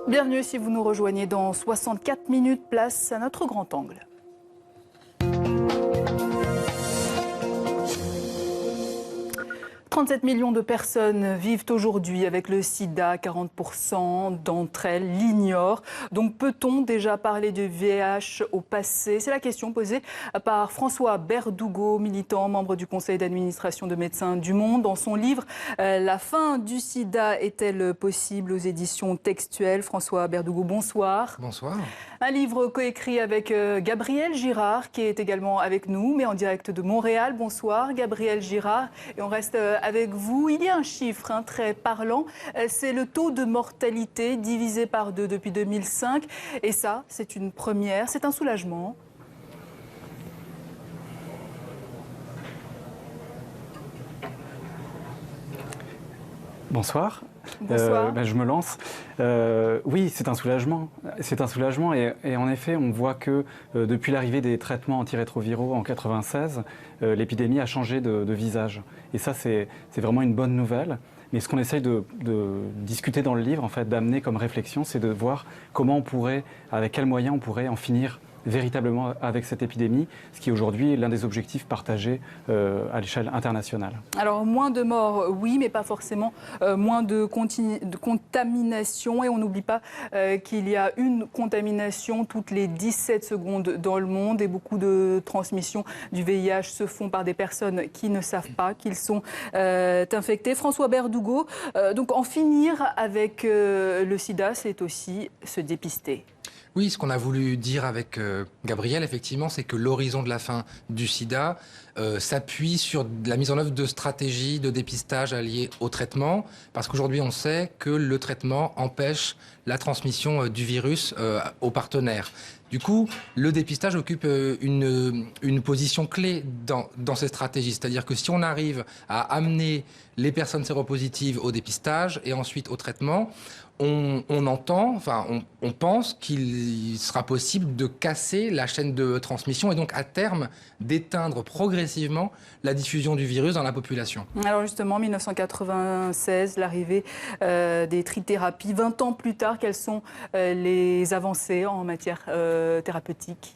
Bienvenue si vous nous rejoignez dans 64 minutes, place à notre grand angle. « 37 millions de personnes vivent aujourd'hui avec le sida, 40% d'entre elles l'ignorent. Donc peut-on déjà parler de VIH au passé? C'est la question posée par François Berdugo, militant, membre du conseil d'administration de Médecins du Monde. Dans son livre « La fin du sida est-elle possible ?» aux éditions textuelles. François Berdugo, bonsoir. Bonsoir. Un livre coécrit avec Gabriel Girard, qui est également avec nous, mais en direct de Montréal. Bonsoir Gabriel Girard. Et on reste avec vous. Il y a un chiffre très parlant, c'est le taux de mortalité divisé par 2 depuis 2005. Et ça, c'est une première, c'est un soulagement. Bonsoir. Bonsoir. Je me lance. Oui, c'est un soulagement. C'est un soulagement et en effet, on voit que depuis l'arrivée des traitements antirétroviraux en 1996, l'épidémie a changé de visage. Et ça, c'est vraiment une bonne nouvelle. Mais ce qu'on essaye de discuter dans le livre, en fait, d'amener comme réflexion, c'est de voir comment on pourrait, avec quels moyens on pourrait en finir véritablement avec cette épidémie, ce qui est aujourd'hui l'un des objectifs partagés à l'échelle internationale. Alors moins de morts, oui, mais pas forcément moins de contamination. Et on n'oublie pas qu'il y a une contamination toutes les 17 secondes dans le monde et beaucoup de transmissions du VIH se font par des personnes qui ne savent pas qu'ils sont infectés. François Berdugo, donc en finir avec le sida, c'est aussi se dépister. Oui, ce qu'on a voulu dire avec Gabriel, effectivement, c'est que l'horizon de la fin du sida s'appuie sur la mise en œuvre de stratégies de dépistage alliées au traitement, parce qu'aujourd'hui, on sait que le traitement empêche la transmission du virus aux partenaires. Du coup, le dépistage occupe une position clé dans ces stratégies. C'est-à-dire que si on arrive à amener les personnes séropositives au dépistage et ensuite au traitement, on pense qu'il sera possible de casser la chaîne de transmission et donc à terme d'éteindre progressivement la diffusion du virus dans la population. Alors justement, 1996, l'arrivée des trithérapies. 20 ans plus tard, quelles sont les avancées en matière thérapeutique ?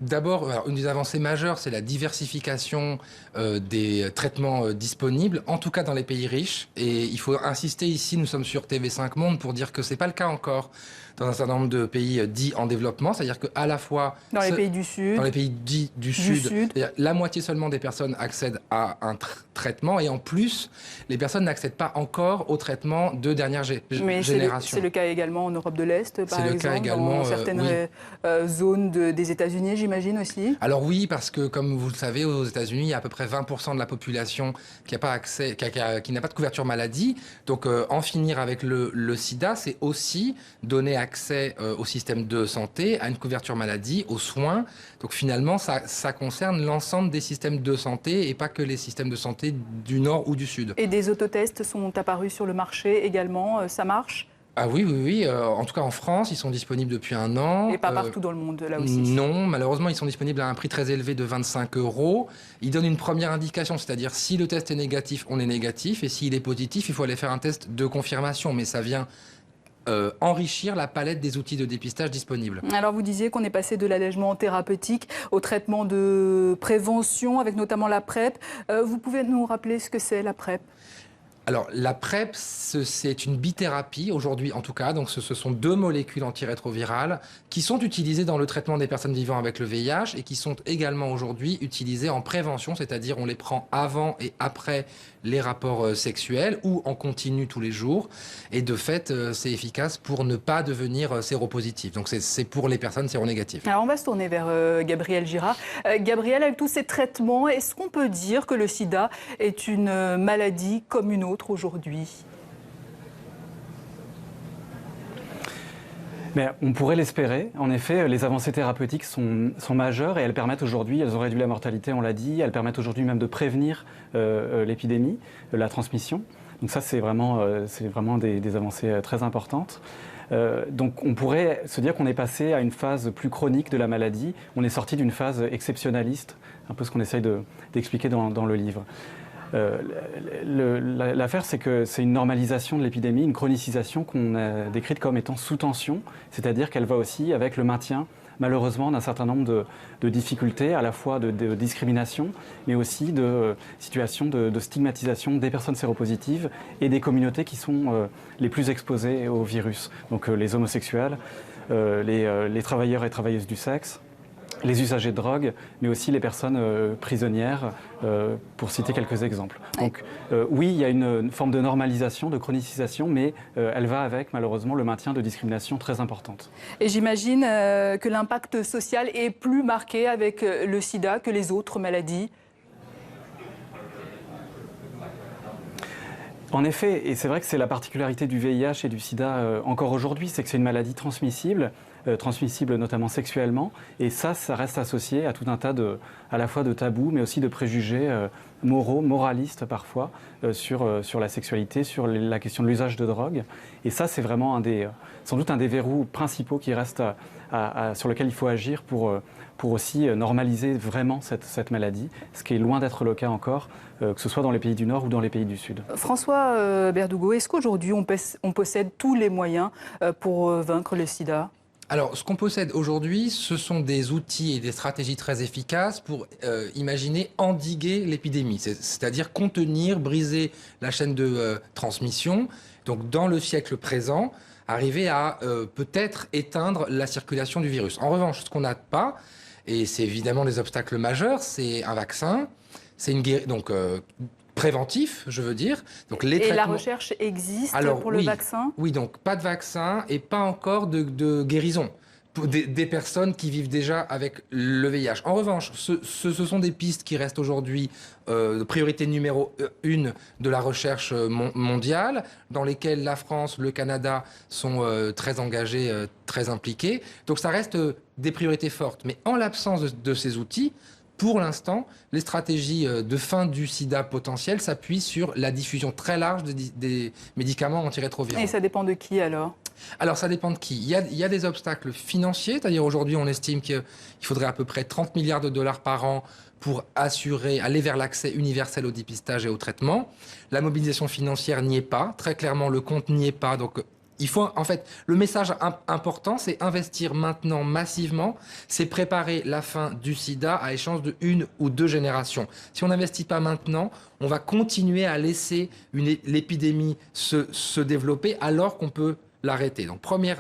D'abord, une des avancées majeures, c'est la diversification des traitements disponibles, en tout cas dans les pays riches. Et il faut insister ici, nous sommes sur TV5 Monde, pour dire que ce n'est pas le cas encore dans un certain nombre de pays dits en développement. C'est-à-dire qu'à la fois... Dans les pays du Sud. Dans les pays dits du Sud. La moitié seulement des personnes accèdent à un traitement. Et en plus, les personnes n'accèdent pas encore au traitement de dernière génération. C'est le cas également en Europe de l'Est, par exemple, le cas également, dans certaines zones des États-Unis, j'imagine aussi. Alors oui, parce que comme vous le savez, aux États-Unis, il y a à peu près 20% de la population qui n'a pas accès, qui n'a pas de couverture maladie. Donc en finir avec le sida, c'est aussi donner accès au système de santé, à une couverture maladie, aux soins. Donc finalement, ça concerne l'ensemble des systèmes de santé et pas que les systèmes de santé du Nord ou du Sud. Et des autotests sont apparus sur le marché également, ça marche ? Ah oui. En tout cas, en France, ils sont disponibles depuis 1 an. Et pas partout dans le monde, là aussi. Non, malheureusement, ils sont disponibles à un prix très élevé de 25 €. Ils donnent une première indication, c'est-à-dire si le test est négatif, on est négatif. Et s'il est positif, il faut aller faire un test de confirmation. Mais ça vient enrichir la palette des outils de dépistage disponibles. Alors vous disiez qu'on est passé de l'allègement thérapeutique au traitement de prévention, avec notamment la PrEP. Vous pouvez nous rappeler ce que c'est la PrEP ? Alors, la PrEP, c'est une bithérapie, aujourd'hui en tout cas. Donc, ce sont 2 molécules antirétrovirales qui sont utilisées dans le traitement des personnes vivant avec le VIH et qui sont également aujourd'hui utilisées en prévention, c'est-à-dire on les prend avant et après les rapports sexuels ou en continu tous les jours. Et de fait, c'est efficace pour ne pas devenir séropositif. Donc, c'est pour les personnes séronégatives. Alors, on va se tourner vers Gabriel Girard. Gabriel, avec tous ces traitements, est-ce qu'on peut dire que le sida est une maladie comme une autre aujourd'hui ? Mais on pourrait l'espérer. En effet, les avancées thérapeutiques sont majeures et elles permettent aujourd'hui, elles ont réduit la mortalité, on l'a dit, elles permettent aujourd'hui même de prévenir l'épidémie, la transmission. Donc ça, c'est vraiment des avancées très importantes. Donc on pourrait se dire qu'on est passé à une phase plus chronique de la maladie. On est sorti d'une phase exceptionnaliste, un peu ce qu'on essaye d'expliquer dans le livre. L'affaire, c'est que c'est une normalisation de l'épidémie, une chronicisation qu'on a décrite comme étant sous tension, c'est-à-dire qu'elle va aussi avec le maintien, malheureusement, d'un certain nombre de difficultés, à la fois de discrimination, mais aussi de situations de stigmatisation des personnes séropositives et des communautés qui sont les plus exposées au virus. Donc les homosexuels, les travailleurs et travailleuses du sexe, les usagers de drogue, mais aussi les personnes prisonnières, pour citer quelques exemples. Donc oui, il y a une forme de normalisation, de chronicisation, mais elle va avec, malheureusement, le maintien de discriminations très importantes. Et j'imagine que l'impact social est plus marqué avec le sida que les autres maladies. En effet, et c'est vrai que c'est la particularité du VIH et du sida encore aujourd'hui, c'est que c'est une maladie transmissible, transmissible notamment sexuellement, et ça reste associé à tout un tas à la fois de tabous, mais aussi de préjugés moraux, moralistes parfois, sur la sexualité, sur la question de l'usage de drogue. Et ça, c'est vraiment sans doute un des verrous principaux qui reste sur lequel il faut agir pour aussi normaliser vraiment cette maladie, ce qui est loin d'être le cas encore, que ce soit dans les pays du Nord ou dans les pays du Sud. François Berdugo, est-ce qu'aujourd'hui on possède tous les moyens pour vaincre le sida ? Alors, ce qu'on possède aujourd'hui, ce sont des outils et des stratégies très efficaces pour imaginer endiguer l'épidémie, c'est-à-dire contenir, briser la chaîne de transmission. Donc, dans le siècle présent, arriver à peut-être éteindre la circulation du virus. En revanche, ce qu'on n'a pas, et c'est évidemment des obstacles majeurs, c'est un vaccin, c'est préventif, je veux dire. Donc, et la recherche existe pour le vaccin ? Oui, donc pas de vaccin et pas encore de guérison pour des personnes qui vivent déjà avec le VIH. En revanche, ce sont des pistes qui restent aujourd'hui priorité numéro 1 de la recherche mondiale, dans lesquelles la France, le Canada sont très engagés, très impliqués. Donc ça reste des priorités fortes. Mais en l'absence de ces outils, pour l'instant, les stratégies de fin du sida potentiel s'appuient sur la diffusion très large des médicaments antirétroviraux. Et ça dépend de qui alors ? Alors ça dépend de qui. Il y a des obstacles financiers, c'est-à-dire aujourd'hui on estime qu'il faudrait à peu près 30 milliards de dollars par an pour aller vers l'accès universel au dépistage et au traitement. La mobilisation financière n'y est pas, très clairement le compte n'y est pas, donc il faut, en fait, le message important, c'est investir maintenant massivement, c'est préparer la fin du sida à échéance de 1 ou 2 générations. Si on n'investit pas maintenant, on va continuer à laisser l'épidémie se développer alors qu'on peut l'arrêter. Donc, premier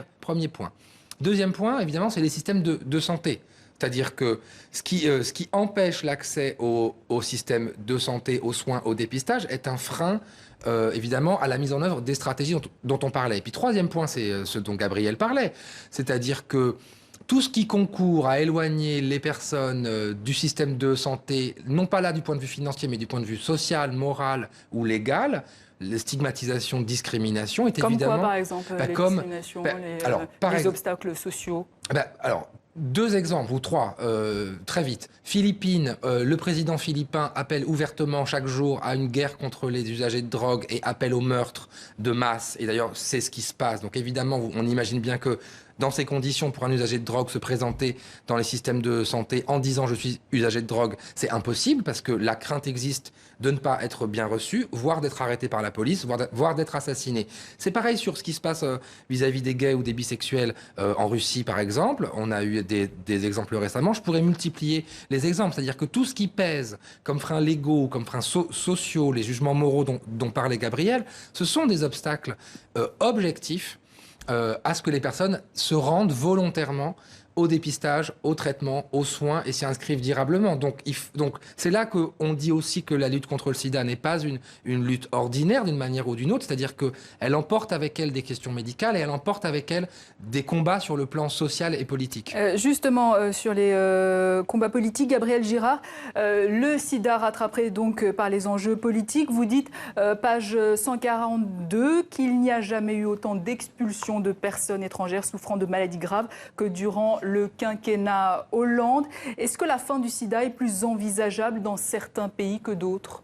point. Deuxième point, évidemment, c'est les systèmes de santé. C'est-à-dire que ce qui empêche l'accès au système de santé, aux soins, au dépistage, est un frein, évidemment, à la mise en œuvre des stratégies dont on parlait. Et puis, troisième point, c'est ce dont Gabriel parlait. C'est-à-dire que tout ce qui concourt à éloigner les personnes du système de santé, non pas là du point de vue financier, mais du point de vue social, moral ou légal, les stigmatisations, discriminations, est évidemment... Comme quoi, par exemple, les discriminations, les obstacles sociaux alors, 2 exemples ou 3, très vite. Philippines, le président philippin appelle ouvertement chaque jour à une guerre contre les usagers de drogue et appelle au meurtre de masse. Et d'ailleurs, c'est ce qui se passe. Donc évidemment, on imagine bien que dans ces conditions, pour un usager de drogue, se présenter dans les systèmes de santé en disant « je suis usager de drogue », c'est impossible parce que la crainte existe de ne pas être bien reçu, voire d'être arrêté par la police, voire d'être assassiné. C'est pareil sur ce qui se passe vis-à-vis des gays ou des bisexuels en Russie, par exemple. On a eu des exemples récemment. Je pourrais multiplier les exemples. C'est-à-dire que tout ce qui pèse comme freins légaux, comme freins sociaux, les jugements moraux dont parlait Gabriel, ce sont des obstacles objectifs à ce que les personnes se rendent volontairement au dépistage, au traitement, aux soins et s'y inscrivent durablement. Donc c'est là qu'on dit aussi que la lutte contre le sida n'est pas une lutte ordinaire d'une manière ou d'une autre, c'est-à-dire qu'elle emporte avec elle des questions médicales et elle emporte avec elle des combats sur le plan social et politique. Justement, sur les combats politiques, Gabriel Girard, le sida rattrapé donc par les enjeux politiques, vous dites, page 142, qu'il n'y a jamais eu autant d'expulsions de personnes étrangères souffrant de maladies graves que durant le quinquennat Hollande. Est-ce que la fin du sida est plus envisageable dans certains pays que d'autres ?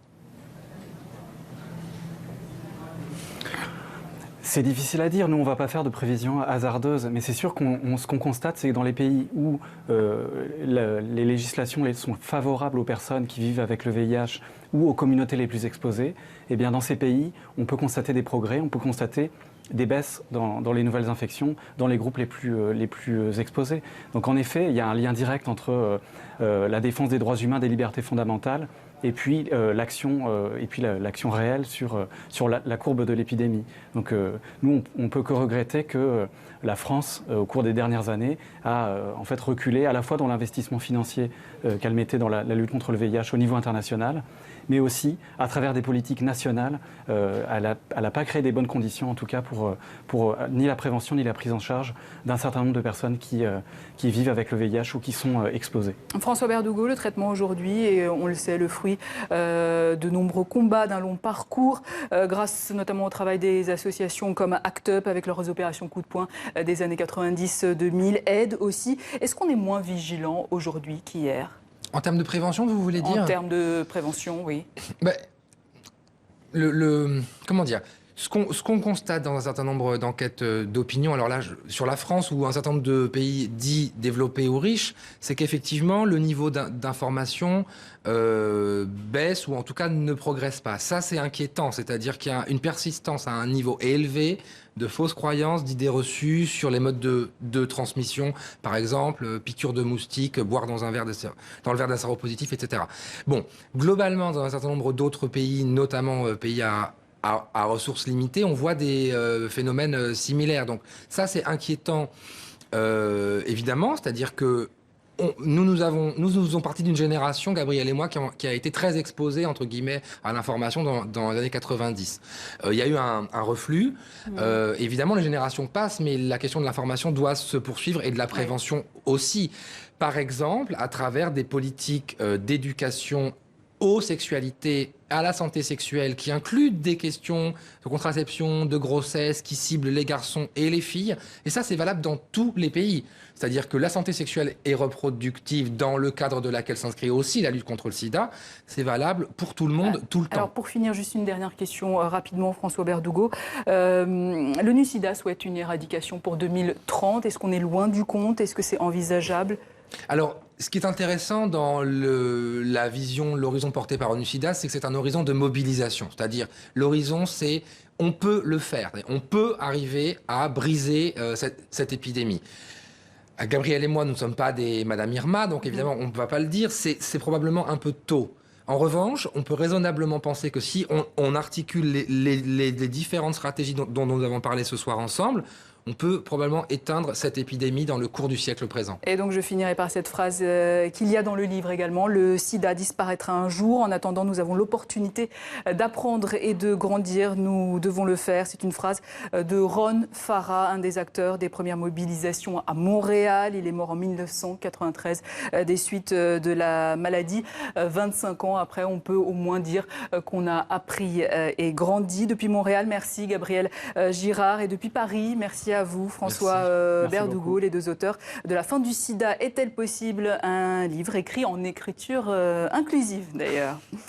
C'est difficile à dire. Nous, on ne va pas faire de prévisions hasardeuses. Mais c'est sûr ce qu'on constate, c'est que dans les pays où les législations sont favorables aux personnes qui vivent avec le VIH ou aux communautés les plus exposées, eh bien, dans ces pays, on peut constater des progrès, on peut constater des baisses dans les nouvelles infections, dans les groupes les plus exposés. Donc en effet, il y a un lien direct entre la défense des droits humains, des libertés fondamentales, et puis l'action réelle sur la courbe de l'épidémie. Donc nous, on ne peut que regretter que la France, au cours des dernières années, a en fait reculé à la fois dans l'investissement financier qu'elle mettait dans la lutte contre le VIH au niveau international, mais aussi à travers des politiques nationales. Elle n'a pas créé des bonnes conditions, en tout cas, pour ni la prévention ni la prise en charge d'un certain nombre de personnes qui vivent avec le VIH ou qui sont exposées. François Berdugo, le traitement aujourd'hui, et on le sait, le fruit de nombreux combats, d'un long parcours, grâce notamment au travail des associations comme ACT UP avec leurs opérations coup de poing des années 90-2000, aide aussi. Est-ce qu'on est moins vigilant aujourd'hui qu'hier ? En termes de prévention, vous voulez dire ? En termes de prévention, oui. Comment dire ? Ce qu'on constate dans un certain nombre d'enquêtes d'opinion, alors là, sur la France ou un certain nombre de pays dits développés ou riches, c'est qu'effectivement, le niveau d'information baisse ou en tout cas ne progresse pas. Ça, c'est inquiétant, c'est-à-dire qu'il y a une persistance à un niveau élevé de fausses croyances, d'idées reçues sur les modes de transmission, par exemple, piqûre de moustique, boire dans le verre d'un séropositif, etc. Bon, globalement, dans un certain nombre d'autres pays, notamment pays à ressources limitées, on voit des phénomènes similaires. Donc ça, c'est inquiétant, évidemment, c'est-à-dire que nous faisons partie d'une génération, Gabriel et moi, qui a été très exposée, entre guillemets, à l'information dans les années 90. Il y a eu un reflux. Évidemment, les générations passent, mais la question de l'information doit se poursuivre et de la prévention aussi. Par exemple, à travers des politiques d'éducation aux sexualités, à la santé sexuelle, qui incluent des questions de contraception, de grossesse, qui ciblent les garçons et les filles. Et ça, c'est valable dans tous les pays. C'est-à-dire que la santé sexuelle et reproductive, dans le cadre de laquelle s'inscrit aussi la lutte contre le sida, c'est valable pour tout le monde, tout le temps. Alors, pour finir, juste une dernière question rapidement, François Berdugo. L'ONU-SIDA souhaite une éradication pour 2030. Est-ce qu'on est loin du compte ? Est-ce que c'est envisageable ? Alors, ce qui est intéressant dans l'horizon porté par ONU-SIDA, c'est que c'est un horizon de mobilisation. C'est-à-dire, l'horizon, c'est on peut le faire. On peut arriver à briser cette épidémie. Gabriel et moi, nous ne sommes pas des Madame Irma, donc évidemment, on ne va pas le dire. C'est probablement un peu tôt. En revanche, on peut raisonnablement penser que si on articule les différentes stratégies dont nous avons parlé ce soir ensemble, on peut probablement éteindre cette épidémie dans le cours du siècle présent. Et donc je finirai par cette phrase qu'il y a dans le livre également. Le sida disparaîtra un jour. En attendant, nous avons l'opportunité d'apprendre et de grandir. Nous devons le faire. C'est une phrase de Ron Farah, un des acteurs des premières mobilisations à Montréal. Il est mort en 1993 des suites de la maladie. 25 ans après, on peut au moins dire qu'on a appris et grandi. Depuis Montréal, merci Gabriel Girard. Et depuis Paris, merci à vous, François Berdugo, les deux auteurs de La fin du sida est-elle possible ? Un livre écrit en écriture inclusive d'ailleurs.